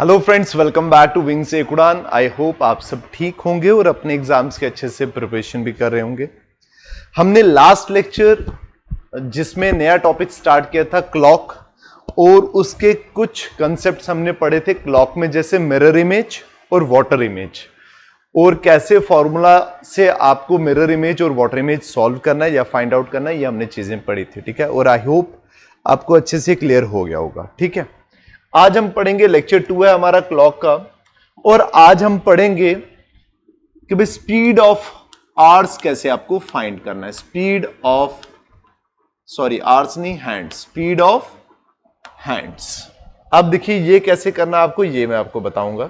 Hello friends, welcome back to Wings एक उड़ान। I hope आप सब ठीक होंगे और अपने एग्जाम्स के अच्छे से प्रिपरेशन भी कर रहे होंगे। हमने लास्ट लेक्चर जिसमें नया टॉपिक स्टार्ट किया था क्लॉक, और उसके कुछ कंसेप्ट्स हमने पढ़े थे क्लॉक में, जैसे मिरर इमेज और वाटर इमेज, और कैसे फॉर्मूला से आपको मिरर इमेज और वाटर इमेज सॉल्व करना है या फाइंड आउट करना है, ये हमने चीजें पढ़ी थी। ठीक है, और आई होप आपको अच्छे से क्लियर हो गया होगा। ठीक है, आज हम पढ़ेंगे, लेक्चर 2 है हमारा क्लॉक का, और आज हम पढ़ेंगे कि भाई स्पीड ऑफ आवर्स कैसे आपको फाइंड करना है। स्पीड ऑफ, सॉरी आवर्स नहीं, हैंड्स, स्पीड ऑफ हैंड्स। अब देखिए ये कैसे करना आपको, ये मैं आपको बताऊंगा।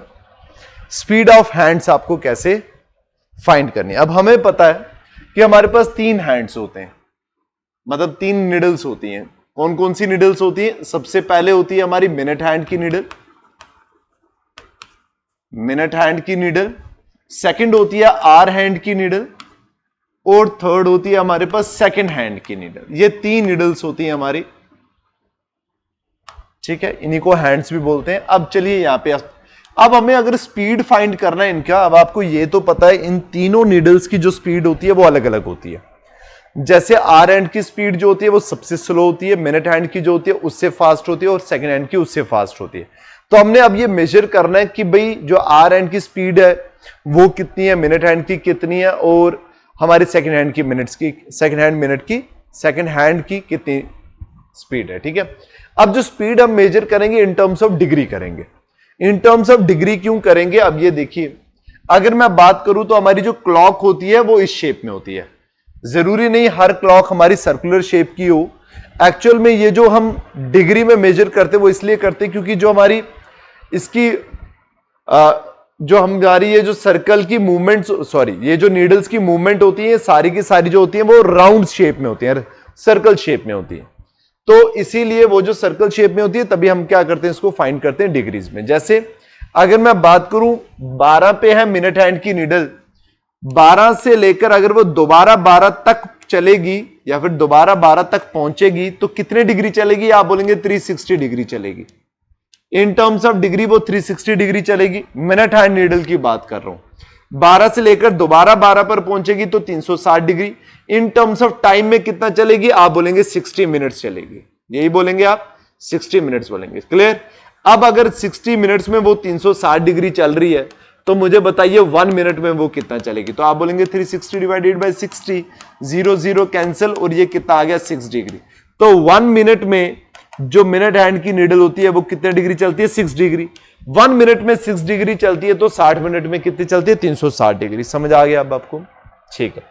स्पीड ऑफ हैंड्स आपको कैसे फाइंड करनी है। अब हमें पता है कि हमारे पास 3 हैंड्स होते हैं, मतलब 3 निडल्स होती हैं। कौन कौन सी निडल्स होती है? सबसे पहले होती है हमारी मिनट हैंड की निडल, मिनट हैंड की निडल। सेकंड होती है आर हैंड की निडल, और थर्ड होती है हमारे पास सेकंड हैंड की निडल। ये 3 निडल्स होती हैं हमारी। ठीक है, इन्हीं को हैंड्स भी बोलते हैं। अब चलिए यहां पे अब हमें अगर स्पीड फाइंड करना है इनका, अब आपको ये तो पता है इन तीनों निडल्स की जो स्पीड होती है वो अलग अलग होती है। जैसे आर हैंड की स्पीड जो होती है वो सबसे स्लो होती है, मिनट हैंड की जो होती है उससे फास्ट होती है, और सेकंड हैंड की उससे फास्ट होती है। तो हमने अब ये मेजर करना है कि भाई जो आर हैंड की स्पीड है वो कितनी है, मिनट हैंड की कितनी है, और हमारी सेकंड हैंड की मिनट्स की, सेकंड हैंड मिनट की, सेकंड हैंड की कितनी स्पीड है। ठीक है, अब जो स्पीड हम मेजर करेंगे इन टर्म्स ऑफ डिग्री करेंगे। इन टर्म्स ऑफ डिग्री क्यों करेंगे? अब ये देखिए, अगर मैं बात करूं तो हमारी जो क्लॉक होती है वो इस शेप में होती है। जरूरी नहीं हर क्लॉक हमारी सर्कुलर शेप की हो। एक्चुअल में ये जो हम डिग्री में मेजर करते वो इसलिए करते क्योंकि जो हमारी इसकी जो हमारी ये जो सर्कल की मूवमेंट, सॉरी ये जो नीडल्स की मूवमेंट होती है सारी की सारी जो होती है वो राउंड शेप में होती है, सर्कल शेप में होती है। तो इसीलिए वो जो सर्कल शेप में होती है तभी हम क्या करते हैं, इसको फाइंड करते हैं डिग्रीज में। जैसे अगर मैं बात करूं 12 पे है मिनट हैंड की नीडल, 12 से लेकर अगर वो दोबारा 12 तक चलेगी या फिर दोबारा 12 तक पहुंचेगी तो कितने डिग्री चलेगी? आप बोलेंगे 360 डिग्री चलेगी। इन टर्म्स ऑफ डिग्री वो 360 डिग्री चलेगी। मिनट हैंड नीडल की बात कर रहा हूं, 12 से लेकर दोबारा 12 पर पहुंचेगी तो 360 degree. In terms of time में कितना चलेगी? आप बोलेंगे 60 मिनट्स चलेगी। यही बोलेंगे आप, 60 मिनट्स बोलेंगे। क्लियर? अब अगर 60 मिनट्स में वो 360 डिग्री चल रही है तो मुझे बताइए 1 मिनट में वो कितना चलेगी? तो आप बोलेंगे 360 डिवाइडेड बाय 60, 0 0 कैंसिल, और ये कितना आ गया? 6 डिग्री। तो 1 मिनट में जो मिनट हैंड की नीडल होती है वो कितने डिग्री चलती है? 6 डिग्री। 1 मिनट में 6 डिग्री चलती है तो 60 मिनट में कितनी चलती है? 360 डिग्री। समझ आ गया अब आपको? ठीक है,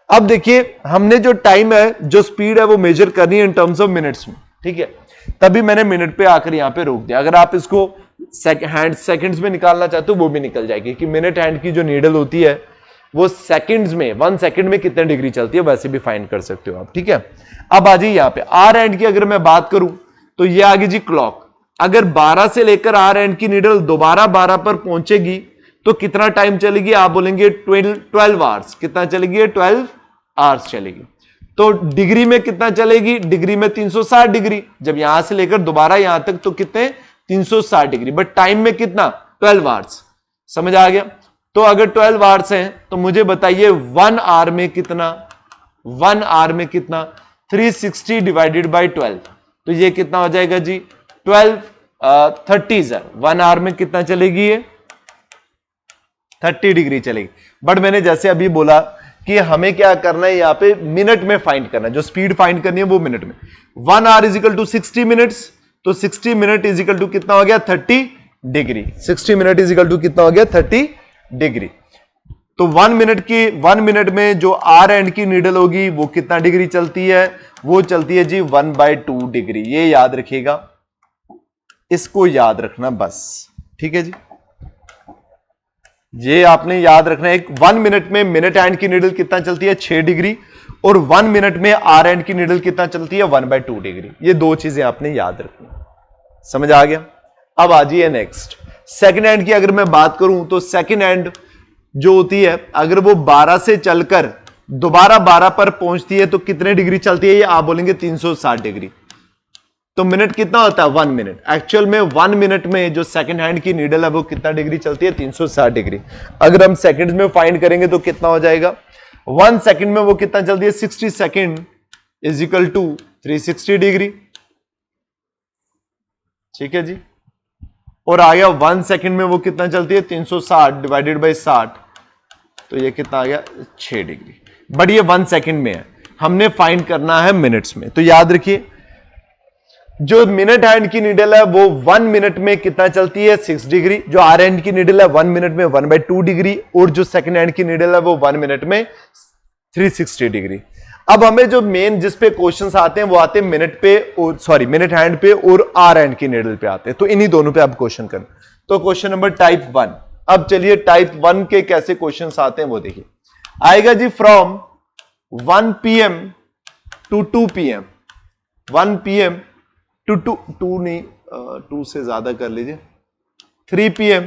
अब देखिए हमने जो टाइम है, जो स्पीड है वो मेजर करनी है इन टर्म्स ऑफ मिनट्स में। ठीक है, तभी मैंने मिनट पे आकर यहां पे रोक दिया। अगर आप इसको हैंड सेकंड्स में निकालना चाहते हो वो भी निकल जाएगी कि मिनट हैंड की जो नीडल होती है वो सेकंड्स में, 1 सेकंड में कितने डिग्री चलती है, वैसे भी फाइंड कर सकते हो आप। ठीक है, अब आ जाइए यहां पे आर हैंड की अगर मैं बात करूं तो ये आ गई जी क्लॉक। अगर 12 से लेकर आर हैंड की नीडल दोबारा 12 पर पहुंचेगी तो कितना टाइम चलेगी? आप बोलेंगे 12 आवर्स। कितना चलेगी? 12 आवर्स चलेगी। तो डिग्री में कितना चलेगी? डिग्री में 360 डिग्री। जब यहां से लेकर दोबारा यहां तक तो कितने? 360 डिग्री। बट टाइम में कितना? 12 आवर्स। समझ आ गया? तो अगर 12 आवर्स हैं तो मुझे बताइए 1 आवर में कितना? 1 आवर में कितना? 360 डिवाइडेड बाई 12, तो ये कितना हो जाएगा जी? 12 30 है। 1 आवर में कितना चलेगी? ये 30 डिग्री चलेगी। बट मैंने जैसे अभी बोला कि हमें क्या करना है, यहां पे मिनट में फाइंड करना है। जो स्पीड फाइंड करनी है वो मिनट में। 1 hour is equal to 60 minutes, तो 60 मिनट इज इक्वल टू कितना हो गया? 30 degree. 60 minute is equal to कितना हो गया? 30 डिग्री। तो 1 मिनट में जो आर एंड की नीडल होगी वो कितना डिग्री चलती है? वो चलती है जी 1/2 डिग्री। ये याद रखिएगा, इसको याद रखना बस। ठीक है जी, ये आपने याद रखना है। 1 मिनट में मिनट हैंड की नीडल कितना चलती है? 6 डिग्री। और 1 मिनट में आर हैंड की नीडल कितना चलती है? 1/2 डिग्री। ये 2 चीजें आपने याद रखनी। समझ आ गया? अब आ जाइए नेक्स्ट, सेकंड हैंड की अगर मैं बात करूं तो सेकंड हैंड जो होती है अगर वो 12 से चलकर दोबारा 12 पर पहुंचती है तो कितने डिग्री चलती है? ये आप बोलेंगे 360 डिग्री। तो मिनट कितना होता है 1 मिनट। एक्चुअल में 1 मिनट में जो सेकंड हैंड की नीडल है वो कितना डिग्री चलती है 360 डिग्री। अगर हम सेकंड्स में फाइंड करेंगे तो कितना हो जाएगा 1 सेकंड में वो कितना चलती है 60 second is equal to 360 degree. ठीक है जी। और आ गया 1 सेकंड में वो कितना चलती है 360 डिवाइडेड बाई 60, तो ये कितना आ गया 6 डिग्री। बट ये 1 सेकंड में है, हमने फाइंड करना है मिनट्स में। तो याद रखिए जो मिनट हैंड की नीडल है वो 1 मिनट में कितना चलती है 6 डिग्री, जो आर हैंड की नीडल है 1 मिनट में 1/2 डिग्री, और जो सेकंड हैंड की नीडल है वो 1 मिनट में 360 डिग्री। अब हमें जो मेन जिस पे क्वेश्चंस आते हैं वो आते हैं मिनट पे और सॉरी मिनट हैंड पे और आर हैंड की नीडल पे आते हैं। तो इन्हीं दोनों पे आप क्वेश्चन करें। तो क्वेश्चन नंबर टाइप 1। अब चलिए टाइप 1 के कैसे क्वेश्चंस आते हैं वो देखिए। आएगा जी from 1 PM to 2 PM, 1 PM to 2 नहीं 2 से ज्यादा कर लीजिए 3 PM,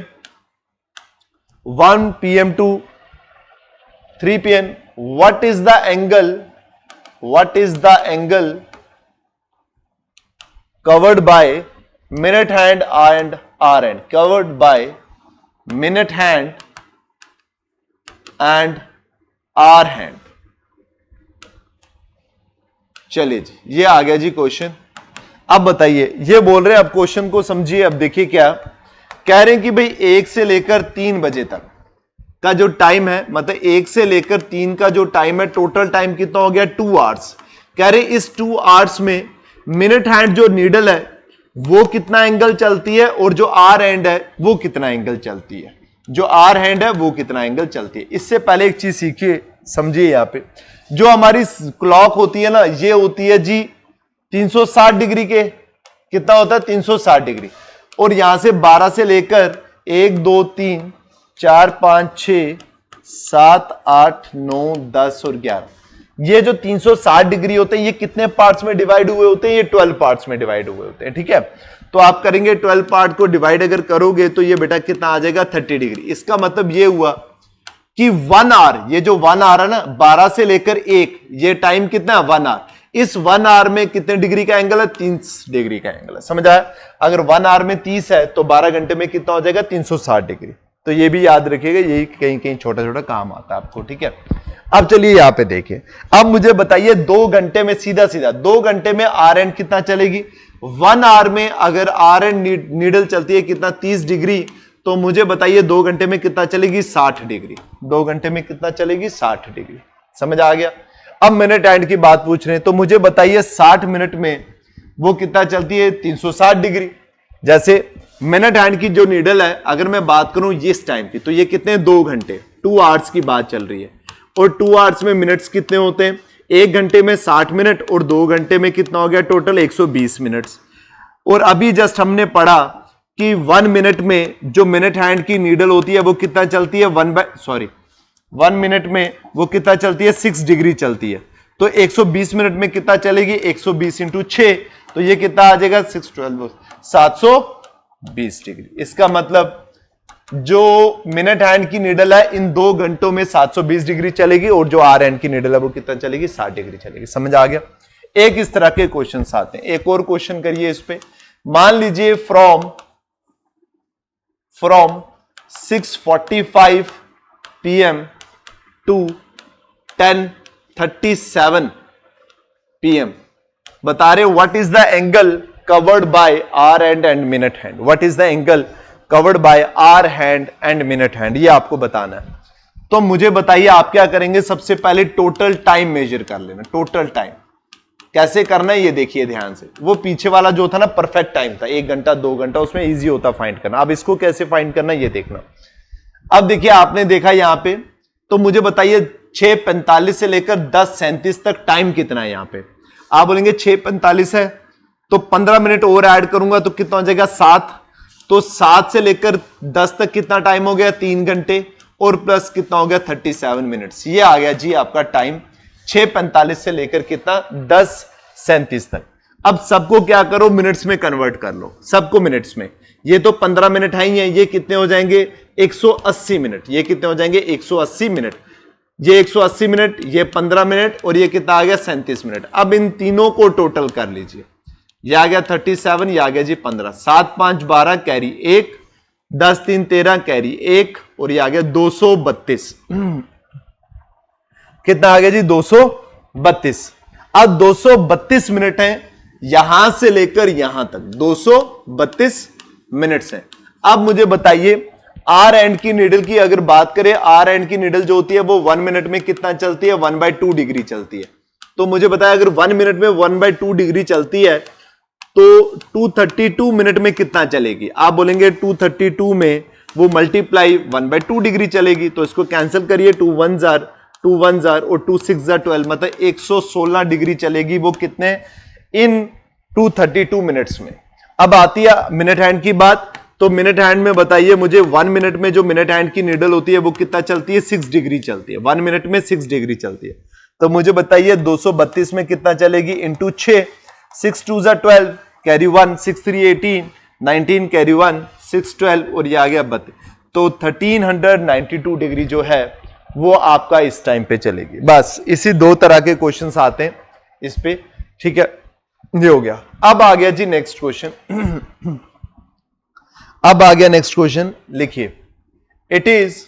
1 PM to 3 PM। what is the angle covered by minute hand and hour hand, covered by minute hand and hour hand। चलिए जी ये आ गया जी क्वेश्चन। अब बताइए ये बोल रहे हैं, अब क्वेश्चन को समझिए। अब देखिए क्या कह रहे हैं कि भाई 1 से लेकर 3 बजे तक का जो टाइम है, मतलब 1 से लेकर 3 का जो टाइम है, टोटल टाइम कितना हो गया 2 आवर्स। कह रहे इस 2 आवर्स में मिनट हैंड जो नीडल है वो कितना एंगल चलती है और जो आर हैंड है वो कितना एंगल चलती है, जो आर हैंड है वो कितना एंगल चलती है। इससे पहले एक चीज सीखिए समझिए, यहां पे जो हमारी क्लॉक होती है ना ये होती है जी 360 डिग्री के, कितना होता है 360 डिग्री। और यहां से 12 से लेकर 1 2 3 4 5 6 7 8 9 10 और 11, ये जो 360 डिग्री होते हैं ये कितने पार्ट्स में डिवाइड हुए होते हैं, ये 12 पार्ट्स में डिवाइड हुए होते हैं। ठीक है, तो आप करेंगे 12 पार्ट को डिवाइड अगर करोगे तो ये बेटा कितना आ जाएगा 30 डिग्री। इसका मतलब ये हुआ कि 1 आवर, ये जो 1 आवर है ना 12 से लेकर 1, ये टाइम कितना है 1 आवर। इस 1 आवर में कितने डिग्री का एंगल है 30 डिग्री का एंगल है। समझ आया? अगर 1 आवर में 30 है तो 12 घंटे में कितना हो जाएगा 360 डिग्री। तो ये भी याद रखिएगा, यही कहीं कहीं छोटा छोटा काम आता है आपको। ठीक है, अब चलिए यहां पे देखिए। अब मुझे बताइए 2 घंटे में सीधा सीधा 2 घंटे में आर एंड कितना चलेगी। 1 आवर में अगर आर एंड नीडल चलती है कितना 30 डिग्री, तो मुझे बताइए 2 घंटे में कितना चलेगी 60 डिग्री। 2 घंटे में कितना चलेगी 60 डिग्री। समझ आ गया? अब मिनट हैंड की बात पूछ रहे हैं, तो मुझे बताइए 60 मिनट में वो कितना चलती है 360 डिग्री। जैसे मिनट हैंड की जो नीडल है अगर मैं बात करूं इस टाइम की, तो ये कितने 2 घंटे 2 आवर्स की बात चल रही है। और 2 आवर्स में मिनट्स कितने होते हैं, 1 घंटे में 60 मिनट और 2 घंटे में कितना हो गया टोटल 120 मिनट्स। और अभी जस्ट हमने पढ़ा कि 1 मिनट में जो मिनट हैंड की नीडल होती है वो कितना चलती है 1 मिनट में वो कितना चलती है 6 डिग्री चलती है। तो 120 मिनट में कितना चलेगी 120 इंटू 6, तो ये कितना आ जाएगा 6 12 720 डिग्री। इसका मतलब जो मिनट हैंड की नीडल है इन 2 घंटों में 720 डिग्री चलेगी और जो आर हैंड की नीडल है वो कितना चलेगी 60 डिग्री चलेगी। समझ आ गया? एक इस तरह के क्वेश्चंस आते हैं। एक और क्वेश्चन करिए इस पे। मान लीजिए फ्रॉम 6:45 PM टू 10:37 PM बता रहे what is the angle covered by hour hand and minute hand. What is the angle covered by hour hand and minute hand, ये आपको बताना है। तो मुझे बताइए आप क्या करेंगे, सबसे पहले टोटल टाइम मेजर कर लेना। टोटल टाइम कैसे करना है ये देखिए ध्यान से। वो पीछे वाला जो था ना परफेक्ट टाइम था 1 घंटा 2 घंटा, उसमें इजी होता फाइंड करना। अब इसको कैसे फाइंड करना ये देखना। अब देखिए आपने देखा यहां पे, तो मुझे बताइए 6:45 से लेकर 10:37 तक टाइम कितना है यहां पे। आप बोलेंगे 6:45 है तो 15 मिनट और ऐड करूंगा तो कितना हो जाएगा 7। तो 7 से लेकर 10 तक कितना टाइम हो गया 3 घंटे और प्लस कितना हो गया 37 मिनट्स। ये आ गया जी आपका टाइम 6:45 से लेकर कितना 10:37 तक। अब सबको क्या करो मिनट्स में कन्वर्ट कर लो, सबको मिनट्स में। ये तो 15 मिनट है ही है, ये कितने हो जाएंगे 180 मिनट। ये कितने हो जाएंगे 180 मिनट। ये 180 मिनट, ये 15 मिनट और ये कितना आ गया 37 मिनट। अब इन तीनों को टोटल कर लीजिए। ये आ गया 37, ये आ गया जी 15, 7 5 12 कैरी 1, 10 3 13 कैरी 1, और ये आ गया 232। कितना आ गया जी 232। अब 232 मिनट है यहां से लेकर यहां तक 232 मिनट्स है। अब मुझे बताइए आर एंड की नीडल की अगर बात करें, आर एंड की नीडल जो होती है वो 1 मिनट में कितना चलती है, 1/2 डिग्री चलती है। तो मुझे बताया अगर 1 मिनट में 1/2 डिग्री चलती है तो 232 मिनट में कितना चलेगी। आप बोलेंगे 232 में वो मल्टीप्लाई 1/2 डिग्री चलेगी, तो इसको कैंसिल करिए, 2 1 जार 2 1 जार और 2 6 जार 12, मतलब 116 डिग्री चलेगी वो कितने इन 232 मिनट्स में। अब आती है मिनट हैंड की बात, तो मिनट हैंड में बताइए मुझे 1 मिनट में जो मिनट हैंड की नीडल होती है वो कितना चलती है, 6 डिग्री चलती है। 1 मिनट में 6 डिग्री चलती है, तो मुझे बताइए 232 में कितना चलेगी, इंटू 6, 6 2 जार 12 कैरी 1, 6 3 18, 19 कैरी 1, 6 12 और ये आ गया 32। तो 1392 डिग्री जो है वो आपका इस टाइम पे चलेगी। बस इसी 2 तरह के क्वेश्चंस आते हैं इस पे, ठीक है। ये हो गया। अब आ गया जी नेक्स्ट क्वेश्चन। अब आ गया नेक्स्ट क्वेश्चन, लिखिए, इट इज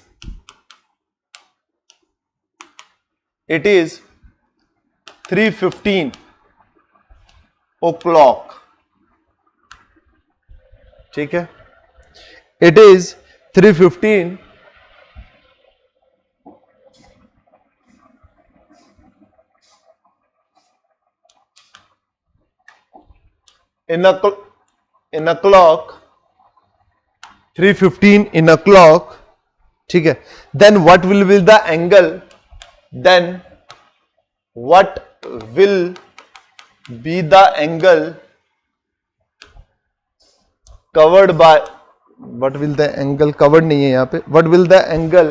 3:15 o'clock, ठीक है, it is 3:15 in a clock, 3:15 in a clock, ठीक है। then what will be the angle, then what will be the angle covered by, what will the angle covered नहीं है यहां पे, what will the angle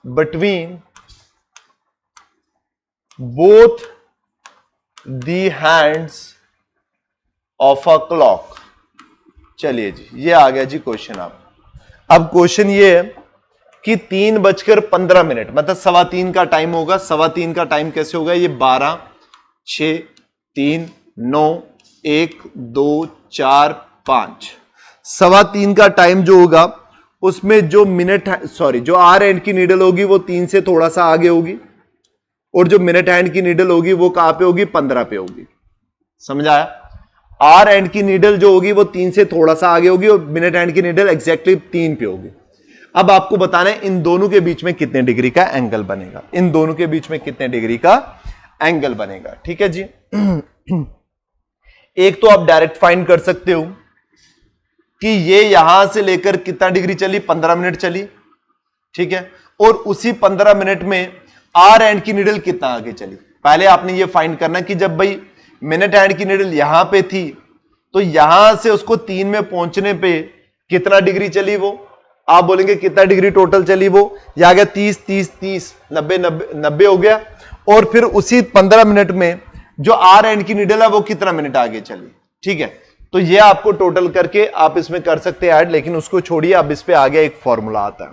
between both the hands of a clock। चलिए जी, ये आ गया जी question. अब question ये है कि 3:15 मतलब 3:15 का टाइम होगा। 3:15 का टाइम कैसे होगा, ये 12 6 3 9 1 2 4 5, 3:15 का टाइम जो होगा उसमें जो मिनट, सॉरी, जो आर एंड की नीडल होगी वो 3 से थोड़ा सा आगे होगी, और जो मिनट हैंड की नीडल होगी वो कहां पे होगी, 15 पे होगी। समझ आया? आर एंड की नीडल जो होगी वो 3 से थोड़ा सा आगे होगी और मिनट हैंड की नीडल एग्जैक्टली 3 पे होगी। अब आपको बताना है इन दोनों के बीच में कितने डिग्री का एंगल बनेगा, इन दोनों के बीच में कितने डिग्री का एंगल बनेगा, ठीक है जी। एक तो आप डायरेक्ट फाइंड कर सकते हो कि ये यहां से लेकर कितना डिग्री चली, 15 मिनट चली, ठीक है, और उसी 15 मिनट में आर एंड की नीडल कितना आगे चली। पहले आपने ये फाइंड करना कि जब भाई मिनट हैंड की नीडल यहां पे थी तो यहां से उसको 3 में पहुंचने पे कितना डिग्री चली वो। आप बोलेंगे कितना डिग्री टोटल चली वो, ये आ गया 30 30 30 90 90 हो गया, और फिर उसी 15 मिनट में जो आर एंड की नीडल है वो कितना मिनट आगे चली, ठीक है। तो ये आपको टोटल करके आप इसमें कर सकते हैं ऐड, लेकिन उसको छोड़िए, अब इस पे आ गया एक फॉर्मूला आता है।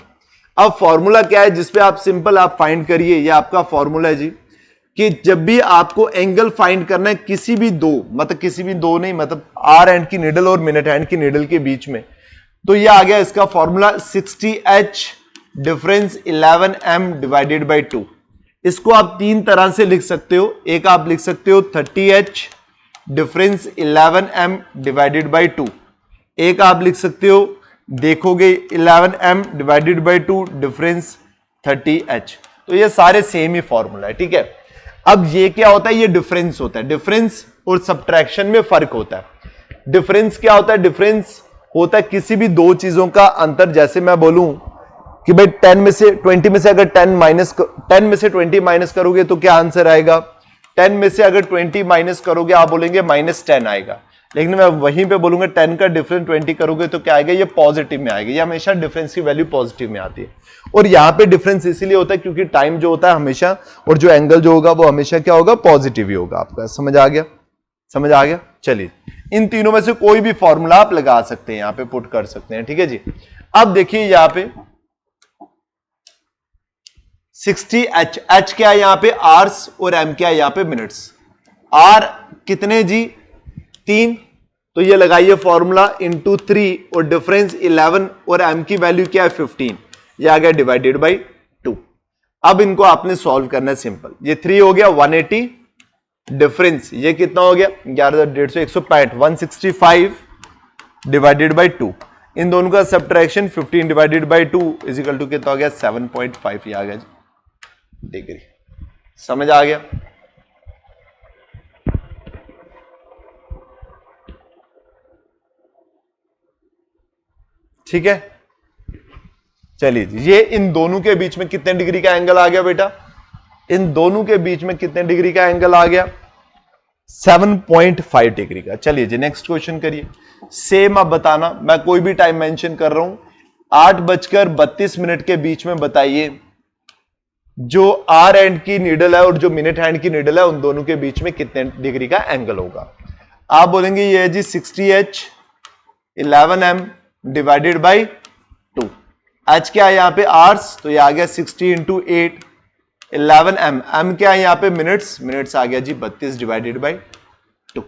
अब फॉर्मूला क्या है जिसपे आप सिंपल आप फाइंड करिए, ये आपका फॉर्मूला है जी, कि जब भी आपको एंगल फाइंड करना है किसी भी दो, मतलब किसी भी दो नहीं, मतलब आर एंड की नीडल और मिनट हैंड की नीडल के बीच में, तो ये आ गया इसका formula 60H difference 11M divided by 2। इसको आप 3 तरह से लिख सकते हो। एक आप लिख सकते हो 30H difference 11M divided by 2, एक आप लिख सकते हो देखोगे 11M divided by 2 difference 30H। तो ये सारे सेम ही फॉर्मूला है, ठीक है। अब ये क्या होता है, ये डिफरेंस होता है। डिफरेंस और सब्ट्रैक्शन में फर्क होता है। डिफरेंस क्या होता है, डिफरेंस होता है किसी भी दो चीजों का अंतर। जैसे मैं बोलूं कि भाई 10 में से 20 में से अगर 10 में से 20 माइनस करोगे तो क्या आंसर आएगा, 10 में से अगर 20 माइनस करोगे आप बोलेंगे -10 आएगा। लेकिन मैं वहीं पे बोलूंगा 10 का डिफरेंस 20 करोगे तो क्या आएगा, ये पॉजिटिव में आएगा। ये हमेशा डिफरेंस की वैल्यू पॉजिटिव में आती है। और यहां पे डिफरेंस इसीलिए होता है क्योंकि टाइम जो होता है हमेशा, और जो एंगल जो होगा वो हमेशा क्या होगा, पॉजिटिव ही होगा। आपका समझ आ गया, समझ आ गया। चलिए इन तीनों में से कोई भी फॉर्मूला आप लगा सकते हैं, यहां पे पुट कर सकते हैं, ठीक है जी। अब देखिए यहां पे 60H, H क्या है यहां पे, आवर्स, और M क्या है यहां पे, मिनट्स। आर कितने जी, 3, तो ये लगाइए फॉर्मूला इंटू 3 और डिफरेंस 11 और m की वैल्यू क्या है 15, ये आ गया डिवाइडेड बाई 2। अब इनको आपने सॉल्व करना है सिंपल। ये 3 हो गया 180, डिफरेंस ये कितना हो गया 11,150 165 165 डिवाइडेड बाई 2। इन दोनों का subtraction 15 divided by 2 is equal to कितना हो गया 7.5, ये आ गया डिग्री। समझ आ गया? ठीक है, चलिए ये इन दोनों के बीच में कितने डिग्री का एंगल आ गया बेटा? इन दोनों के बीच में कितने डिग्री का एंगल आ गया? 7.5 डिग्री का। चलिए जी नेक्स्ट क्वेश्चन करिए। सेम अब बताना, मैं कोई भी टाइम मेंशन कर रहा हूं, 8:32 के बीच में बताइए जो आर एंड की नीडल है और जो मिनट हैंड की नीडल है उन दोनों के बीच में कितने डिग्री का एंगल होगा। आप बोलेंगे ये है जी 60H 11M divided by 2। H क्या है यहां पे आवर्स, तो ये आ गया 60 इंटू 8 11M, M क्या है यहां पे मिनट्स, मिनट्स आ गया जी 32 डिवाइडेड बाई 2।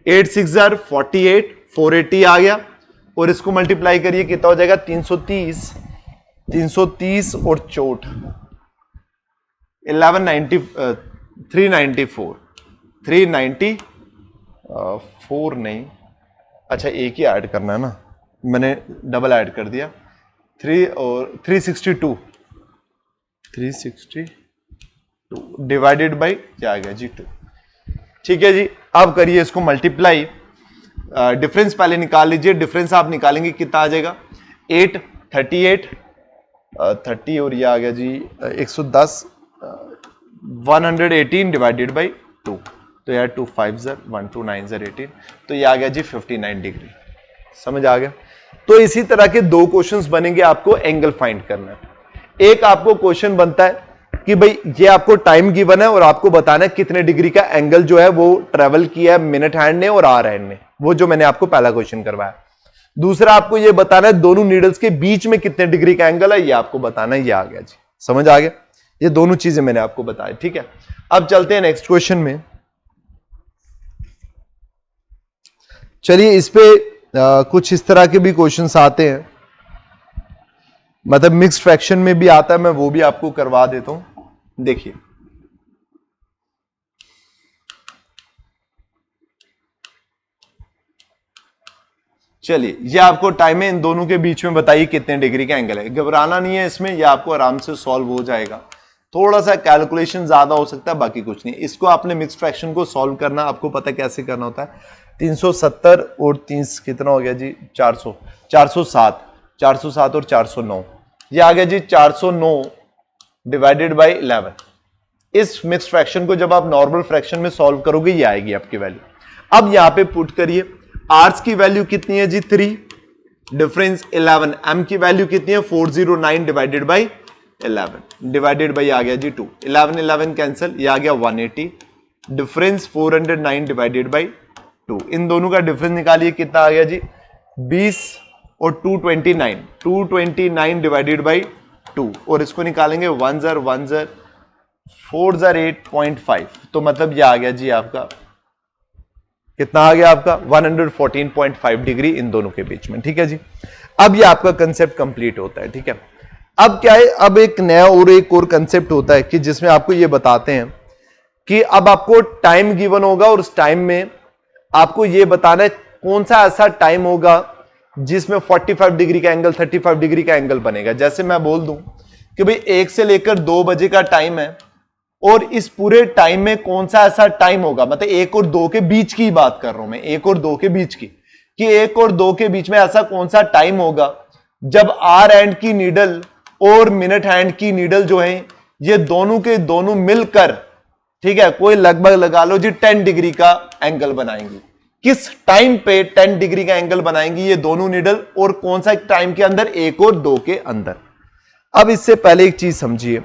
8 6 48 480 आ गया और इसको मल्टीप्लाई करिए कितना हो जाएगा 330 330 और 64 1190 394 394 नहीं, अच्छा एक ही ऐड करना है ना, मैंने डबल ऐड कर दिया 3 और 362 डिवाइडेड बाई क्या आ गया जी 2। ठीक है जी, अब करिए इसको मल्टीप्लाई। डिफरेंस पहले निकाल लीजिए, डिफरेंस आप निकालेंगे कितना आ जाएगा 8 38 30 और ये आ गया जी 110 118 डिवाइडेड बाई 2, तो यार 2 5 1 2 9 18, तो ये आ गया जी 59 डिग्री। समझ आ गया? तो इसी तरह के दो क्वेश्चंस बनेंगे, आपको एंगल फाइंड करना है। एक आपको क्वेश्चन बनता है कि भाई ये आपको टाइम गिवन है और आपको बताना है कितने डिग्री का एंगल जो है वो ट्रेवल किया है मिनट हैंड ने और आर हैंड ने, वो जो मैंने आपको पहला क्वेश्चन करवाया। दूसरा आपको ये बताना है दोनों नीडल्स के बीच में कितने डिग्री का एंगल है, ये आपको बताना है। ये आ गया जी, समझ आ गया? ये दोनों चीजें मैंने आपको बताया। ठीक है, अब चलते हैं नेक्स्ट क्वेश्चन में। चलिए इस पे कुछ इस तरह के भी क्वेश्चंस आते हैं, मतलब मिक्स्ड फ्रैक्शन में भी आता है, मैं वो भी आपको करवा देता हूं। देखिए चलिए, ये आपको टाइम है, इन दोनों के बीच में बताइए कितने डिग्री का एंगल है। घबराना नहीं है इसमें, ये आपको आराम से सॉल्व हो जाएगा। थोड़ा सा कैलकुलेशन ज्यादा हो सकता है, बाकी कुछ नहीं। इसको आपने मिक्स्ड फ्रैक्शन को सॉल्व करना, आपको पता है कैसे करना होता है। 370 और 30 कितना हो गया जी 400 407 407 और 409, ये आ गया जी 409 डिवाइडेड बाई 11। इस मिक्स्ड फ्रैक्शन को जब आप नॉर्मल फ्रैक्शन में सॉल्व करोगे ये आएगी आपकी वैल्यू। अब यहां पे पुट करिए, आर्स की वैल्यू कितनी है जी 3, डिफरेंस 11, एम की वैल्यू कितनी है 409 डिवाइडेड बाई 11 डिवाइडेड बाई आ गया जी 2, 11 11 कैंसिल, ये आ गया 180, डिफरेंस 409 डिवाइडेड बाई 2। इन दोनों का डिफरेंस निकालिए कितना आ गया जी 20 और 229 229 डिवाइडेड बाई 2, और इसको निकालेंगे 1 0 1 0 4 0 8.5, तो मतलब ये आ गया जी आपका कितना आ गया आपका 114.5 डिग्री इन दोनों के बीच में। ठीक है जी, अब ये आपका कंसेप्ट कंप्लीट होता है। ठीक है, अब क्या है, अब एक नया और एक और कंसेप्ट होता है कि जिसमें आपको ये बताते हैं कि अब आपको टाइम गिवन होगा और उस टाइम में आपको ये बताना है कौन सा ऐसा टाइम होगा जिसमें 45 डिग्री का एंगल 35 डिग्री का एंगल बनेगा। जैसे मैं बोल दूं कि भाई 1 से लेकर 2 बजे का टाइम है और इस पूरे टाइम में कौन सा ऐसा टाइम होगा, मतलब 1 और 2 के बीच की बात कर रहा हूं मैं, 1 और 2 के बीच की, कि 1 और 2 के बीच में ऐसा कौन सा टाइम होगा जब आर हैंड की नीडल और मिनट हैंड की नीडल जो है ये दोनों के दोनों मिलकर, ठीक है, कोई लगभग लगा लो जी 10 डिग्री का एंगल बनाएंगी। किस टाइम पे 10 डिग्री का एंगल बनाएंगी ये दोनों नीडल और कौन सा टाइम के अंदर, 1 और 2 के अंदर। अब इससे पहले एक चीज समझिए,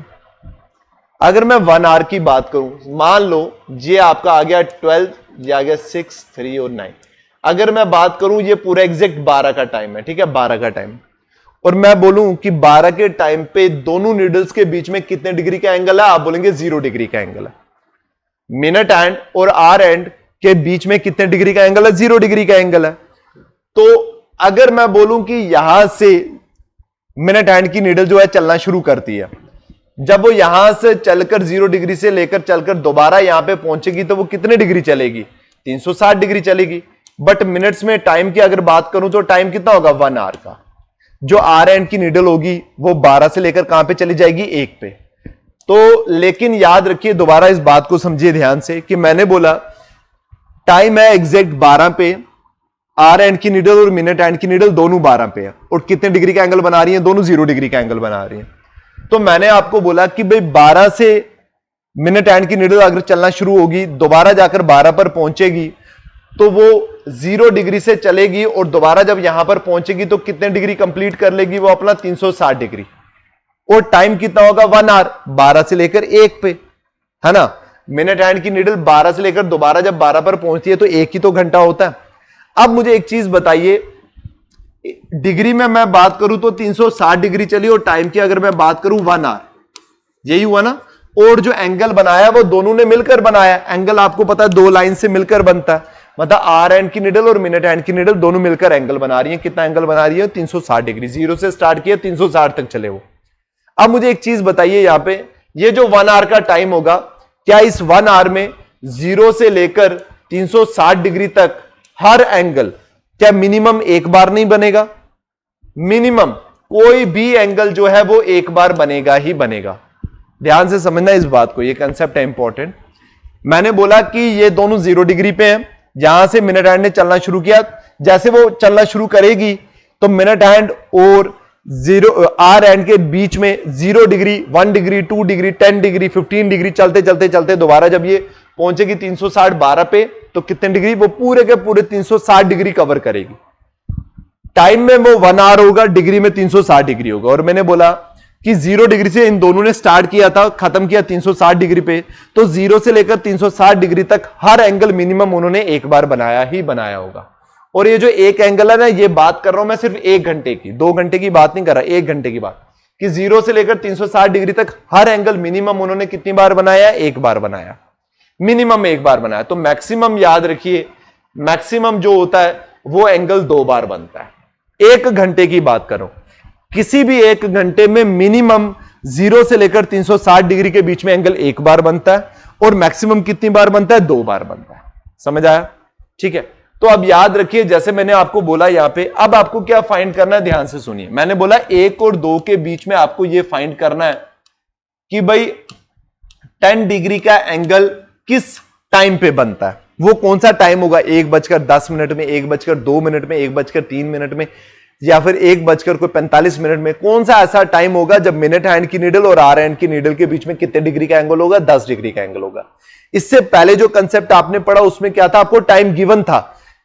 अगर मैं 1 आवर की बात करूं, मान लो ये आपका आ गया 12, ये आ गया 6 3 और 9। अगर मैं बात करूं ये पूरा एग्जैक्ट 12 का टाइम है, ठीक है 12 का टाइम, और मैं बोलूं कि 12 के टाइम पे दोनों नीडल्स के बीच में कितने डिग्री का एंगल है, आप बोलेंगे 0 डिग्री का एंगल है। मिनट हैंड और आर हैंड के बीच में कितने डिग्री का एंगल है? 0 डिग्री का एंगल है। तो अगर मैं बोलूं कि यहां से मिनट हैंड की नीडल जो है चलना शुरू करती है, जब वो यहां से चलकर 0 डिग्री से लेकर चलकर दोबारा यहां पे पहुंचेगी तो वो कितने डिग्री चलेगी? 360 डिग्री चलेगी। बट मिनट्स में टाइम की अगर बात करूं तो टाइम कितना होगा? 1 आवर का। जो आर एंड की नीडल होगी वो 12 से लेकर कहां पे चली जाएगी? 1 पे। तो लेकिन याद रखिए, दोबारा इस बात को समझिए ध्यान से कि मैंने बोला टाइम है एग्जैक्ट 12 पे, आर एंड की नीडल और मिनट एंड की नीडल दोनों 12 पे है, और कितने डिग्री का एंगल बना रही है? दोनों 0 डिग्री का एंगल बना रही है। तो मैंने आपको बोला कि भाई 12 से मिनट हैंड की नीडल अगर चलना शुरू होगी, दोबारा जाकर 12 पर पहुंचेगी, तो वो 0 डिग्री से चलेगी और दोबारा जब यहां पर पहुंचेगी तो कितने डिग्री कंप्लीट कर लेगी? वो अपना 360 डिग्री। और टाइम कितना होगा? 1 आवर, 12 से लेकर 1 पे, है ना। मिनट हैंड की नीडल 12 से लेकर दोबारा जब 12 पर पहुंचती है तो 1 ही तो घंटा होता है। अब मुझे एक चीज बताइए, डिग्री में मैं बात करूं तो 360 डिग्री चली, और टाइम की अगर मैं बात करूं 1 आवर, यही हुआ ना। और जो एंगल बनाया वो दोनों ने मिलकर बनाया। एंगल आपको पता है 2 लाइन से मिलकर बनता है, मतलब आर एंड की नीडल और मिनट हैंड की नीडल दोनों मिलकर एंगल बना रही है। कितना एंगल बना रही है? 360 डिग्री। 0 से स्टार्ट किया, 360 तक चले वो। अब मुझे एक चीज बताइए, यहां पे ये जो 1 आवर का टाइम होगा, क्या इस 1 आवर में 0 से लेकर 360 डिग्री तक हर एंगल क्या मिनिमम एक बार नहीं बनेगा? मिनिमम कोई भी एंगल जो है वो एक बार बनेगा ही बनेगा। ध्यान से समझना इस बात को, ये कंसेप्ट है इंपॉर्टेंट। मैंने बोला कि ये दोनों 0 डिग्री पे हैं। यहां से मिनट हैंड ने चलना शुरू किया, जैसे वो चलना शुरू करेगी तो मिनट हैंड और 0 आर एंड के बीच में 0 degree, 1 degree, 2 degree, 10 degree, 15 degree चलते चलते चलते दोबारा जब ये पहुंचेगी 360 12 पे, तो कितने डिग्री? वो पूरे के पूरे 360 डिग्री कवर करेगी। टाइम में वो 1 आवर होगा, डिग्री में 360 डिग्री होगा। और मैंने बोला कि 0 डिग्री से इन दोनों ने स्टार्ट किया था, खत्म किया 360 डिग्री पे, तो 0 से लेकर 360 डिग्री तक हर एंगल मिनिमम उन्होंने एक बार बनाया ही बनाया होगा। और ये जो एक एंगल है ना, ये बात कर रहा हूं मैं सिर्फ 1 घंटे की, 2 घंटे की बात नहीं कर रहा, 1 घंटे की बात, कि 0 से लेकर 360 डिग्री तक हर एंगल मिनिमम उन्होंने कितनी बार बनाया? 1 बार बनाया, मिनिमम 1 बार बनाया। तो मैक्सिमम याद रखिए, मैक्सिमम जो होता है वो एंगल 2 बार बनता है। 1 घंटे की बात करो, किसी भी 1 घंटे में मिनिमम 0 से लेकर 360 डिग्री के बीच में एंगल 1 बार बनता है, और मैक्सिमम कितनी बार बनता है? 2 बार बनता है। समझ आया? ठीक है। तो अब याद रखिए, जैसे मैंने आपको बोला यहां पे, अब आपको क्या फाइंड करना है? ध्यान से सुनिए। मैंने बोला 1 और 2 के बीच में आपको यह फाइंड करना है कि भाई 10 डिग्री का एंगल किस टाइम पे बनता है। वो कौन सा टाइम होगा? 1:10 में, 1:02 में, 1:03 में, या फिर 1:45 में। कौन सा ऐसा टाइम होगा जब मिनट हैंड की नीडल और आर हैंड की नीडल के बीच में कितने डिग्री का एंगल होगा? 10 डिग्री का एंगल होगा। इससे पहले जो कंसेप्ट आपने पढ़ा उसमें क्या था? आपको टाइम गिवन था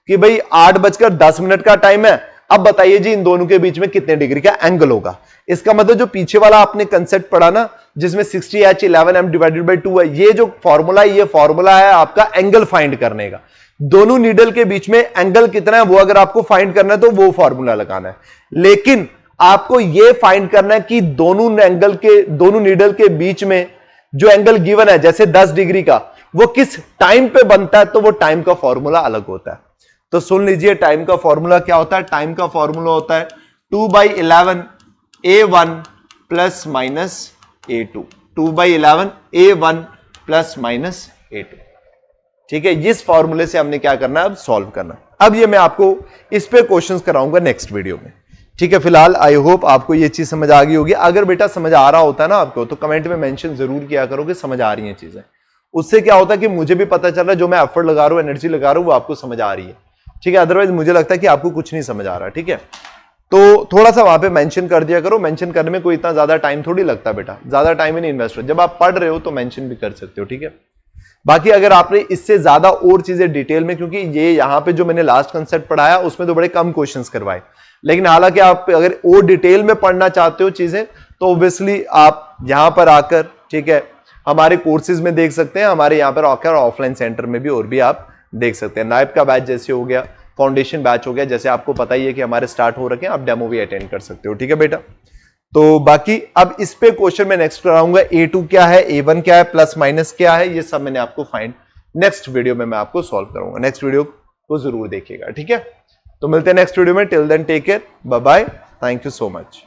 कि भाई 8:10 का टाइम है, अब बताइए जी इन दोनों के बीच में कितने डिग्री का एंगल होगा। इसका मतलब जो पीछे वाला आपने कंसेप्ट पढ़ा ना, जिसमें 60h11m डिवाइडेड बाई 2 है, ये जो फॉर्मूला है, ये फॉर्मूला है आपका एंगल फाइंड करने का। दोनों नीडल के बीच में एंगल कितना है वो अगर आपको फाइंड करना है तो वो फॉर्मूला लगाना है। लेकिन आपको यह फाइंड करना है कि दोनों नीडल के बीच में जो एंगल गिवन है, जैसे 10 डिग्री का, वो किस टाइम पे बनता है, तो वो टाइम का फॉर्मूला अलग होता है। तो सुन लीजिए, टाइम का फॉर्मूला क्या होता है? टाइम का फॉर्मूला होता है 2/11 A1 plus minus A2, 2/11 A1 plus minus A2। ठीक है, इस फॉर्मूले से हमने क्या करना है? अब सॉल्व करना। अब ये मैं आपको इस पे क्वेश्चंस कराऊंगा नेक्स्ट वीडियो में। ठीक है, फिलहाल आई होप आपको ये चीज समझ आ गई होगी। अगर बेटा समझ आ रहा होता है ना आपको, तो कमेंट में मेंशन जरूर किया करो कि समझ आ रही हैं चीजें। उससे क्या होता है कि मुझे भी पता चल रहा है जो मैं एफर्ट लगा रहा हूं, एनर्जी लगा रहा हूं, वो आपको समझ आ रही है। ठीक है, अदरवाइज मुझे लगता है कि आपको कुछ नहीं समझ आ रहा। ठीक है, तो थोड़ा सा वहां पे मेंशन कर दिया करो। मेंशन करने में कोई इतना ज्यादा टाइम थोड़ी लगता बेटा, ज्यादा टाइम ही नहीं इन्वेस्ट हो। जब आप पढ़ रहे हो तो मेंशन भी कर सकते हो। ठीक है, बाकी अगर आपने इससे ज्यादा और चीजें डिटेल में, क्योंकि ये यहां पे जो मैंने लास्ट कंसेप्ट पढ़ाया उसमें तो बड़े कम क्वेश्चंस करवाए, लेकिन हालांकि आप अगर और डिटेल में पढ़ना चाहते हो चीजें, तो ऑब्वियसली आप यहां पर आकर, ठीक है, हमारे कोर्सेज में देख सकते हैं। हमारे यहां पर आकर ऑफलाइन सेंटर में भी और भी आप देख सकते हैं। नाइब का बैच जैसे हो गया, फाउंडेशन बैच हो गया, जैसे आपको पता ही है कि हमारे स्टार्ट हो रखे हैं, आप डेमो भी अटेंड कर सकते हो। ठीक है बेटा, तो बाकी अब इस पे क्वेश्चन में नेक्स्ट कराऊंगा A2 क्या है, A1 क्या है, प्लस माइनस क्या है, ये सब मैंने आपको फाइंड नेक्स्ट वीडियो में मैं आपको सॉल्व करूंगा। नेक्स्ट वीडियो को जरूर देखिएगा, ठीक है। तो मिलते हैं नेक्स्ट वीडियो में। Till then take care, bye bye, thank you so much.